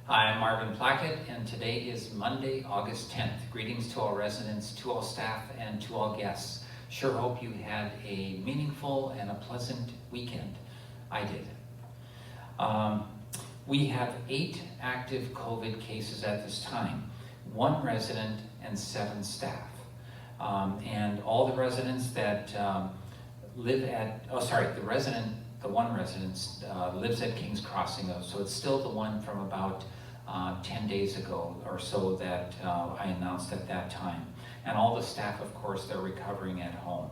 Hi, I'm Marvin Plackett, and today is Monday, August 10th. Greetings to all residents, to all staff, and to all guests. Sure hope you had a meaningful and a pleasant weekend. I did. We have 8 active COVID cases at this time, 1 resident and 7 staff. And all the residents that live at, the one resident lives at King's Crossing, so it's still the one from about 10 days ago or so that I announced at that time. And all the staff, of course, they're recovering at home.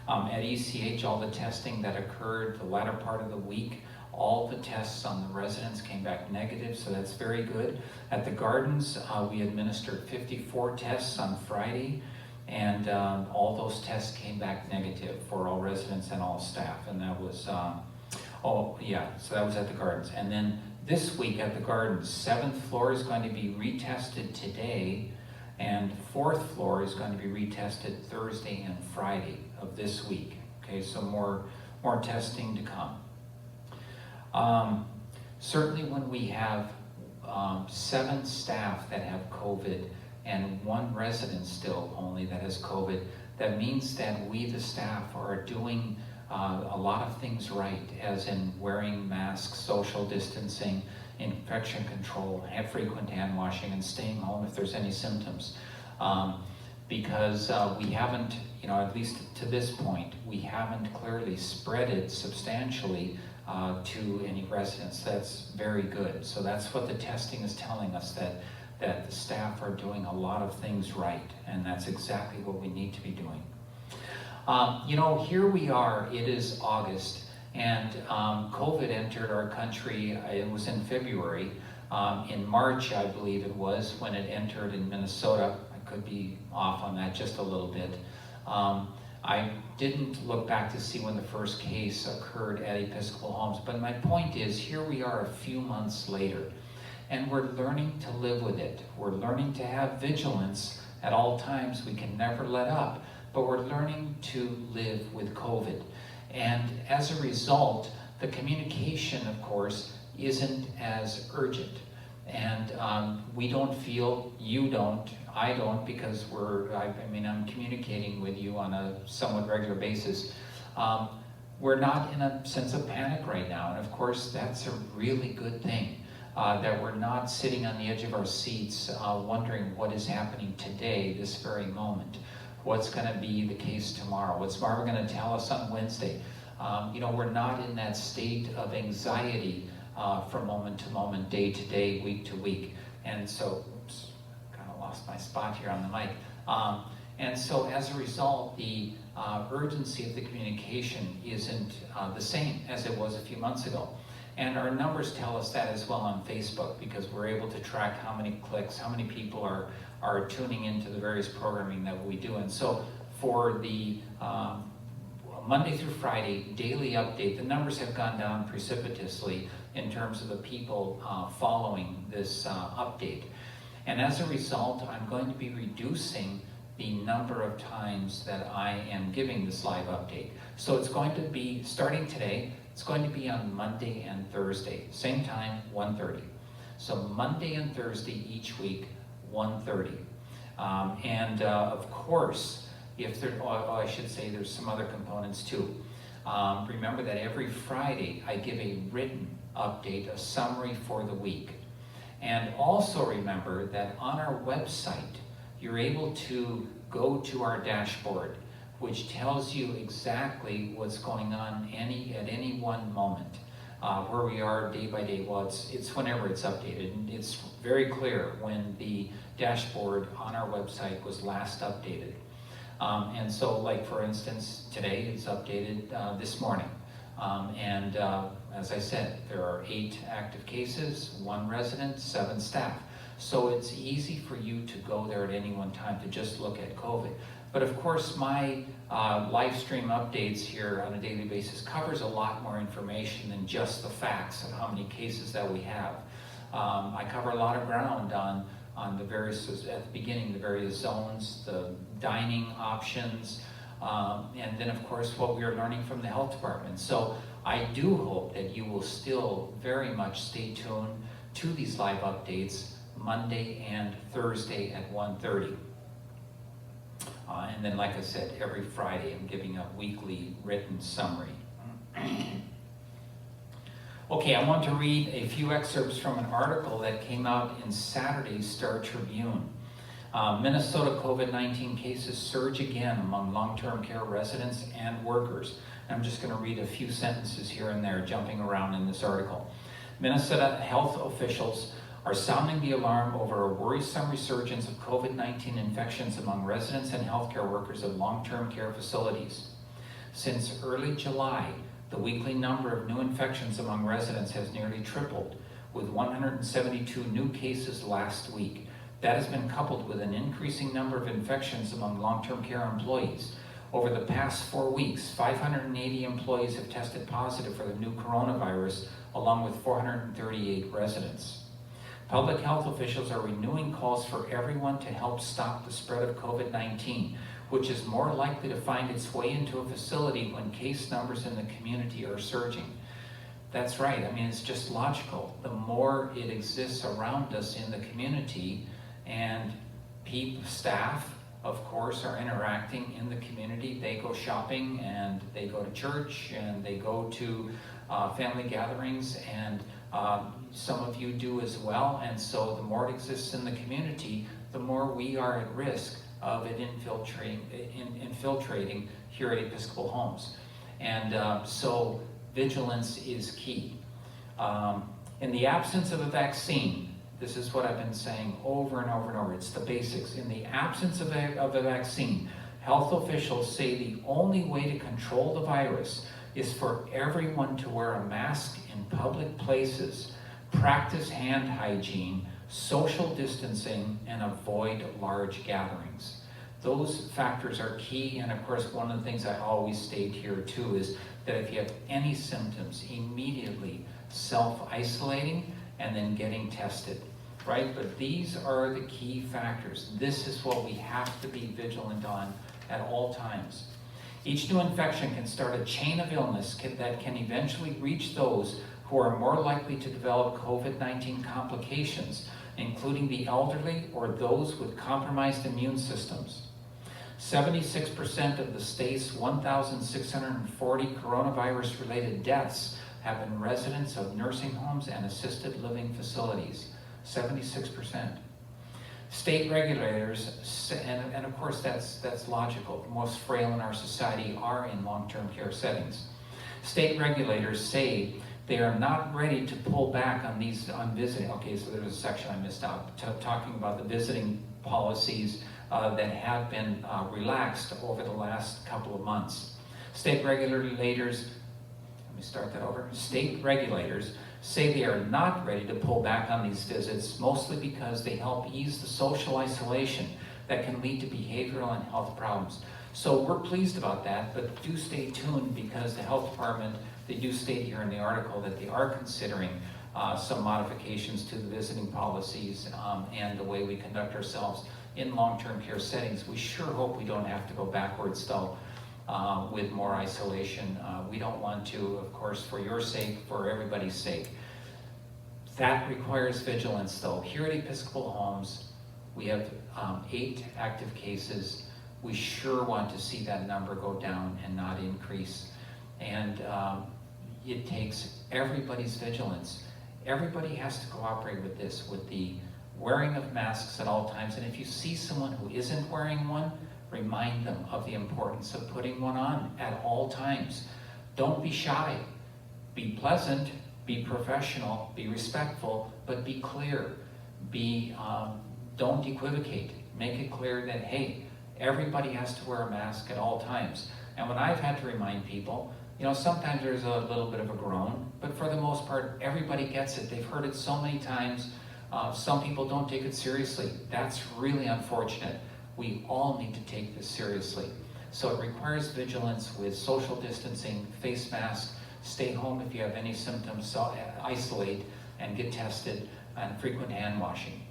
At ECH, all the testing that occurred the latter part of the week, all the tests on the residents came back negative, so that's very good. At the Gardens, we administered 54 tests on Friday, and all those tests came back negative for all residents and all staff, and that was, so that was at the Gardens. And then this week at the Gardens, 7th floor is going to be retested today, and 4th floor is going to be retested Thursday and Friday of this week. Okay, so more testing to come. Certainly when we have 7 staff that have COVID and 1 resident still only that has COVID, that means that we, the staff, are doing a lot of things right, as in wearing masks, social distancing, infection control, frequent hand washing, and staying home if there's any symptoms. Because we haven't, at least to this point, we haven't clearly spread it substantially to any residents. That's very good. So that's what the testing is telling us, that the staff are doing a lot of things right, and that's exactly what we need to be doing. Here we are, it is August, and COVID entered our country, it was in February. In March, I believe it was, when it entered in Minnesota. I could be off on that just a little bit. I didn't look back to see when the first case occurred at Episcopal homes, but my point is, here we are a few months later, and we're learning to live with it. We're learning to have vigilance at all times. We can never let up, but we're learning to live with COVID. And as a result, the communication, of course, isn't as urgent. And we don't feel, you don't, I don't, because I'm communicating with you on a somewhat regular basis. We're not in a sense of panic right now. And of course, that's a really good thing, that we're not sitting on the edge of our seats wondering what is happening today, this very moment. What's going to be the case tomorrow? What's Marvin going to tell us on Wednesday? We're not in that state of anxiety from moment to moment, day to day, week to week. And so, oops, kind of lost my spot here on the mic. And so as a result, the urgency of the communication isn't the same as it was a few months ago. And our numbers tell us that as well on Facebook, because we're able to track how many clicks, how many people are tuning into the various programming that we do. And so for the Monday through Friday daily update, the numbers have gone down precipitously in terms of the people following this update. And as a result, I'm going to be reducing the number of times that I am giving this live update. So it's going to be, starting today, it's going to be on Monday and Thursday, same time, 1:30. So Monday and Thursday each week, 1:30. Of course, if there, I should say there's some other components too. Remember that every Friday I give a written update, a summary for the week. And also remember that on our website, you're able to go to our dashboard, which tells you exactly what's going on at any one moment, where we are day by day. Well, it's whenever it's updated. And it's very clear when the dashboard on our website was last updated. And so, like for instance, today it's updated this morning. As I said, there are 8 active cases, 1 resident, 7 staff. So it's easy for you to go there at any one time to just look at COVID. But of course, my live stream updates here on a daily basis covers a lot more information than just the facts of how many cases that we have. I cover a lot of ground on the various, at the beginning, the various zones, the dining options, and then of course what we are learning from the health department. So I do hope that you will still very much stay tuned to these live updates Monday and Thursday at 1:30. And then, like I said, every Friday I'm giving a weekly written summary. Okay, I want to read a few excerpts from an article that came out in Saturday's Star Tribune. Minnesota COVID-19 cases surge again among long-term care residents and workers. I'm just going to read a few sentences here and there, jumping around in this article. Minnesota health officials are sounding the alarm over a worrisome resurgence of COVID-19 infections among residents and healthcare workers of long-term care facilities. Since early July, the weekly number of new infections among residents has nearly tripled, with 172 new cases last week. That has been coupled with an increasing number of infections among long-term care employees. Over the past 4 weeks, 580 employees have tested positive for the new coronavirus, along with 438 residents. Public health officials are renewing calls for everyone to help stop the spread of COVID-19, which is more likely to find its way into a facility when case numbers in the community are surging. That's right. I mean, it's just logical. The more it exists around us in the community, and staff, of course, are interacting in the community. They go shopping, and they go to church, and they go to family gatherings, and some of you do as well. And so the more it exists in the community, the more we are at risk of it infiltrating here at Episcopal Homes. And so vigilance is key. In the absence of a vaccine, this is what I've been saying over and over and over, it's the basics. In the absence of a vaccine, health officials say the only way to control the virus is for everyone to wear a mask in public places, practice hand hygiene, social distancing, and avoid large gatherings. Those factors are key, and of course one of the things I always state here too is that if you have any symptoms, immediately self-isolating and then getting tested, right? But these are the key factors. This is what we have to be vigilant on at all times. Each new infection can start a chain of illness that can eventually reach those who are more likely to develop COVID-19 complications, including the elderly or those with compromised immune systems. 76% of the state's 1,640 coronavirus-related deaths have been residents of nursing homes and assisted living facilities. 76%. State regulators, and of course that's logical, the most frail in our society are in long-term care settings. State regulators say they are not ready to pull back on visiting. Okay, so there's a section I missed out, talking about the visiting policies that have been relaxed over the last couple of months. State regulators say they are not ready to pull back on these visits, mostly because they help ease the social isolation that can lead to behavioral and health problems. So we're pleased about that, but do stay tuned, because the health department, they do state here in the article that they are considering some modifications to the visiting policies and the way we conduct ourselves in long-term care settings. We sure hope we don't have to go backwards though, with more isolation. We don't want to, of course, for your sake, for everybody's sake. That requires vigilance though. Here at Episcopal Homes, we have 8 active cases. We sure want to see that number go down and not increase. And it takes everybody's vigilance. Everybody has to cooperate with this, with the wearing of masks at all times. And if you see someone who isn't wearing one, remind them of the importance of putting one on at all times. Don't be shy. Be pleasant, be professional, be respectful, but be clear. Don't equivocate. Make it clear that, hey, everybody has to wear a mask at all times. And when I've had to remind people, sometimes there's a little bit of a groan, but for the most part, everybody gets it. They've heard it so many times. Some people don't take it seriously. That's really unfortunate. We all need to take this seriously. So it requires vigilance with social distancing, face masks, stay home if you have any symptoms, isolate and get tested, and frequent hand washing.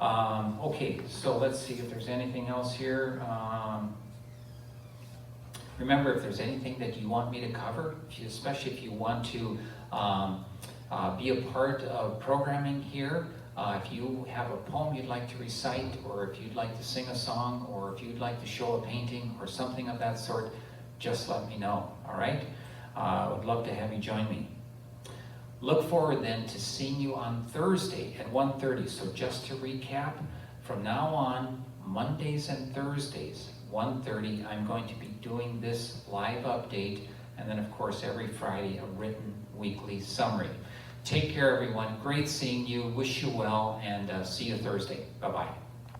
Okay, so let's see if there's anything else here. Remember, if there's anything that you want me to cover, especially if you want to be a part of programming here. If you have a poem you'd like to recite, or if you'd like to sing a song, or if you'd like to show a painting or something of that sort, just let me know, all right? I would love to have you join me. Look forward then to seeing you on Thursday at 1:30. So just to recap, from now on, Mondays and Thursdays, 1:30, I'm going to be doing this live update, and then of course every Friday a written weekly summary. Take care, everyone. Great seeing you. Wish you well, and see you Thursday. Bye-bye.